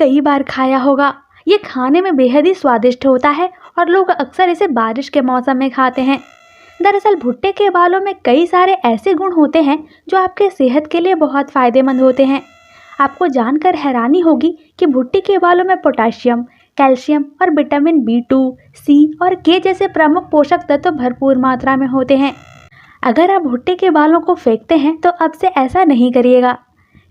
कई बार खाया होगा। ये खाने में बेहद ही स्वादिष्ट होता है और लोग अक्सर इसे बारिश के मौसम में खाते हैं। दरअसल भुट्टे के बालों में कई सारे ऐसे गुण होते हैं जो आपके सेहत के लिए बहुत फायदेमंद होते हैं। आपको जानकर हैरानी होगी कि भुट्टे के बालों में पोटेशियम, कैल्शियम और विटामिन B2, C और K जैसे प्रमुख पोषक तत्व भरपूर मात्रा में होते हैं। अगर आप भुट्टे के बालों को फेंकते हैं तो अब से ऐसा नहीं करिएगा,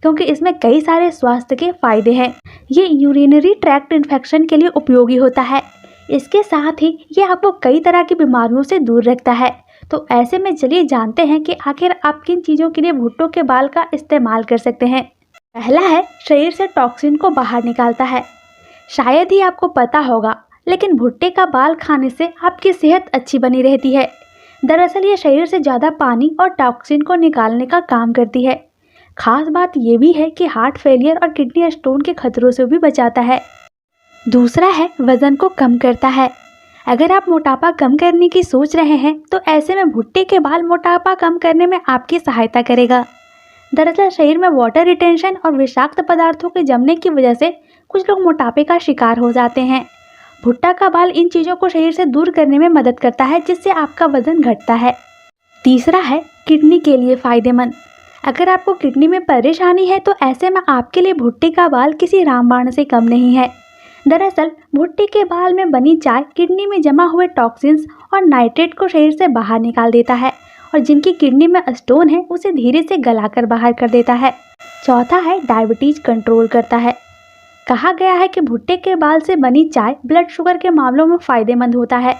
क्योंकि इसमें कई सारे स्वास्थ्य के फायदे हैं। ये यूरिनरी ट्रैक्ट इन्फेक्शन के लिए उपयोगी होता है। इसके साथ ही ये आपको कई तरह की बीमारियों से दूर रखता है। तो ऐसे में चलिए जानते हैं कि आखिर आप किन चीज़ों के लिए भुट्टों के बाल का इस्तेमाल कर सकते हैं। पहला है, शरीर से टॉक्सिन को बाहर निकालता है। शायद ही आपको पता होगा, लेकिन भुट्टे का बाल खाने से आपकी सेहत अच्छी बनी रहती है। दरअसल ये शरीर से ज़्यादा पानी और टॉक्सिन को निकालने का काम करती है। खास बात ये भी है कि हार्ट फेलियर और किडनी स्टोन के खतरों से भी बचाता है। दूसरा है, वजन को कम करता है। अगर आप मोटापा कम करने की सोच रहे हैं तो ऐसे में भुट्टे के बाल मोटापा कम करने में आपकी सहायता करेगा। दरअसल शरीर में वाटर रिटेंशन और विषाक्त पदार्थों के जमने की वजह से कुछ लोग मोटापे का शिकार हो जाते हैं। भुट्टा का बाल इन चीज़ों को शरीर से दूर करने में मदद करता है, जिससे आपका वजन घटता है। तीसरा है, किडनी के लिए फायदेमंद। अगर आपको किडनी में परेशानी है तो ऐसे में आपके लिए भुट्टे का बाल किसी रामबाण से कम नहीं है। दरअसल भुट्टे के बाल में बनी चाय किडनी में जमा हुए टॉक्सिन्स और नाइट्रेट को शरीर से बाहर निकाल देता है और जिनकी किडनी में स्टोन है उसे धीरे से गलाकर बाहर कर देता है। चौथा है, डायबिटीज कंट्रोल करता है। कहा गया है कि भुट्टे के बाल से बनी चाय ब्लड शुगर के मामलों में फायदेमंद होता है।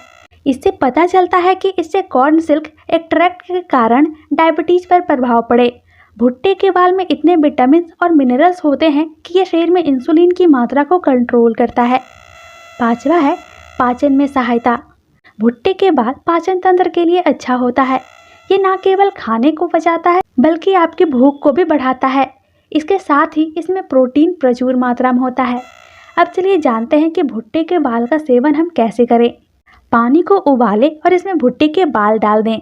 इससे पता चलता है कि इससे कॉर्न सिल्क एक्सट्रैक्ट के कारण डायबिटीज पर प्रभाव पड़े। भुट्टे के बाल में इतने विटामिन और मिनरल्स होते हैं कि ये शरीर में इंसुलिन की मात्रा को कंट्रोल करता है। पांचवा है, पाचन में सहायता। भुट्टे के बाल पाचन तंत्र के लिए अच्छा होता है। ये न केवल खाने को पचाता है बल्कि आपकी भूख को भी बढ़ाता है। इसके साथ ही इसमें प्रोटीन प्रचुर मात्रा में होता है। अब चलिए जानते हैं कि भुट्टे के बाल का सेवन हम कैसे करें। पानी को उबालें और इसमें भुट्टे के बाल डाल दें।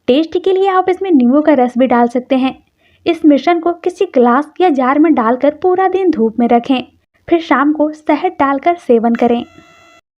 टेस्ट के लिए आप इसमें नींबू का रस भी डाल सकते हैं। इस मिश्रण को किसी ग्लास या जार में डालकर पूरा दिन धूप में रखें, फिर शाम को शहद डालकर सेवन करें।